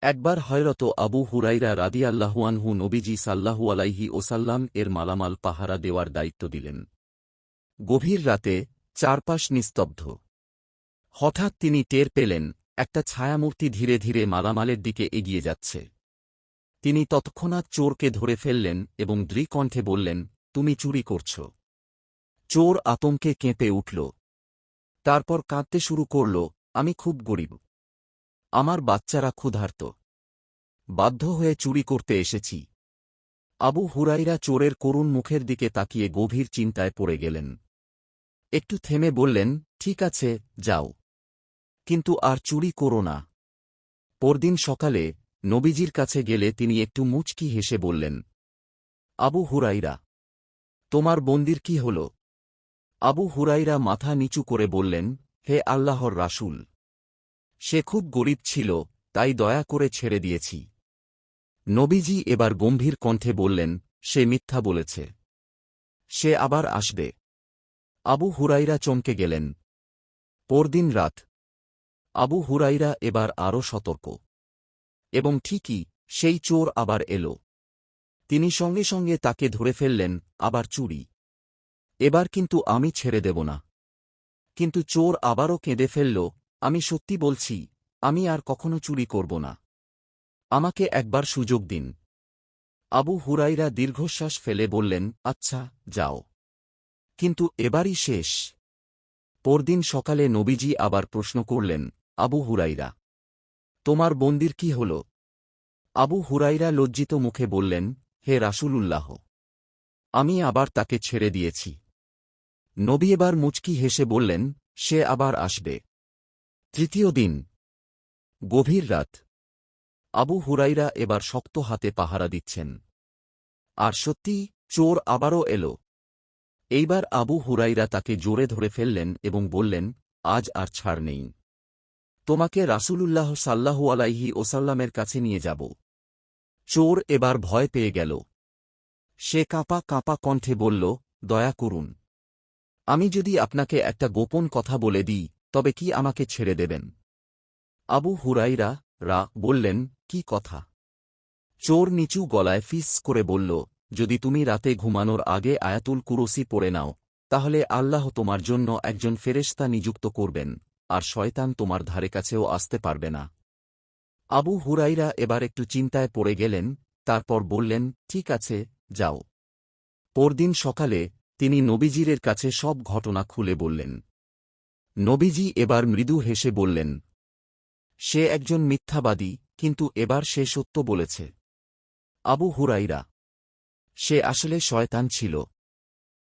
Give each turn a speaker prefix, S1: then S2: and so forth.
S1: একবার হযরত আবু হুরায়রা রাদিয়াল্লাহু আনহু নবীজি সাল্লাল্লাহু আলাইহি ওয়াসাল্লাম এর মালামাল পাহারা দেওয়ার দায়িত্ব দিলেন। গভীর রাতে চারপাশ নিস্তব্ধ। হঠাৎ তিনি টের পেলেন, একটা ছায়ামূর্তি ধীরে ধীরে মালামালের দিকে এগিয়ে যাচ্ছে। তিনি তৎক্ষণাৎ চোরকে ধরে ফেললেন এবং দৃঢ়কণ্ঠে বললেন, তুমি চুরি করছ। চোর আতঙ্কে কেঁপে উঠল। তারপর কাঁদতে শুরু করল, আমি খুব গরিব। আমার বাচ্চারা ক্ষুধার্ত। বাধ্য হয়ে চুরি করতে এসেছি। আবু হুরায়রা চোরের করুণ মুখের দিকে তাকিয়ে গভীর চিন্তায় পড়ে গেলেন। একটু থেমে বললেন, ঠিক আছে, যাও। কিন্তু আর চুরি করো না। পরদিন সকালে নবীজির কাছে গেলে তিনি একটু মুচকি হেসে বললেন, আবু হুরায়রা, তোমার বন্দির কি হল? আবু হুরায়রা মাথা নিচু করে বললেন, হে আল্লাহর রাসূল, সে খুব গরীব ছিল, তাই দয়া করে ছেড়ে দিয়েছি। নবীজি এবার গম্ভীর কণ্ঠে বললেন, সে মিথ্যা বলেছে। সে আবার আসবে। আবু হুরায়রা চমকে গেলেন। পরদিন রাত। আবু হুরায়রা এবার আরও সতর্ক। এবং ঠিকই, সেই চোর আবার এল। তিনি সঙ্গে সঙ্গে তাকে ধরে ফেললেন, আবার চুরি। এবার কিন্তু আমি ছেড়ে দেব না। কিন্তু চোর আবারও কেঁদে ফেলল, আমি সত্যি বলছি, আমি আর কখনো চুরি করব না। আমাকে একবার সুযোগ দিন। আবু হুরায়রা দীর্ঘশ্বাস ফেলে বললেন, আচ্ছা, যাও। কিন্তু এবারই শেষ। পরদিন সকালে নবীজি আবার প্রশ্ন করলেন, আবু হুরায়রা, তোমার বন্দির কি হল? আবু হুরায়রা লজ্জিত মুখে বললেন, হে রাসূলুল্লাহ, আমি আবার তাকে ছেড়ে দিয়েছি। নবী এবার মুচকি হেসে বললেন, সে আবার আসবে। তৃতীয় দিন। গভীর রাত। আবু হুরায়রা এবার শক্ত হাতে পাহারা দিচ্ছেন। আর সত্যি, চোর আবারও এল। এইবার আবু হুরায়রা তাকে জোরে ধরে ফেললেন এবং বললেন, আজ আর ছাড় নেই। তোমাকে রাসূলুল্লাহ সাল্লাল্লাহু আলাইহি ওয়াসাল্লামের কাছে নিয়ে যাব। চোর এবার ভয় পেয়ে গেল। সে কাঁপা কাঁপা কণ্ঠে বলল, দয়া করুন। আমি যদি আপনাকে একটা গোপন কথা বলে দিই, তবে কি আমাকে ছেড়ে দেবেন? আবু হুরায়রা বললেন, কি কথা? চোর নিচু গলায় ফিস করে বলল, যদি তুমি রাতে ঘুমানোর আগে আয়াতুল কুরসি পড়ে নাও, তাহলে আল্লাহ তোমার জন্য একজন ফেরেশতা নিযুক্ত করবেন, আর শয়তান তোমার ধারে কাছেও আসতে পারবে না। আবু হুরায়রা এবার একটু চিন্তায় পড়ে গেলেন, তারপর বললেন, ঠিক আছে, যাও। পরদিন সকালে তিনি নবীজির কাছে সব ঘটনা খুলে বললেন। নবীজি এবার মৃদু হেসে বললেন, সে একজন মিথ্যাবাদী, কিন্তু এবার সে সত্য বলেছে। আবু হুরায়রা, সে আসলে শয়তান ছিল।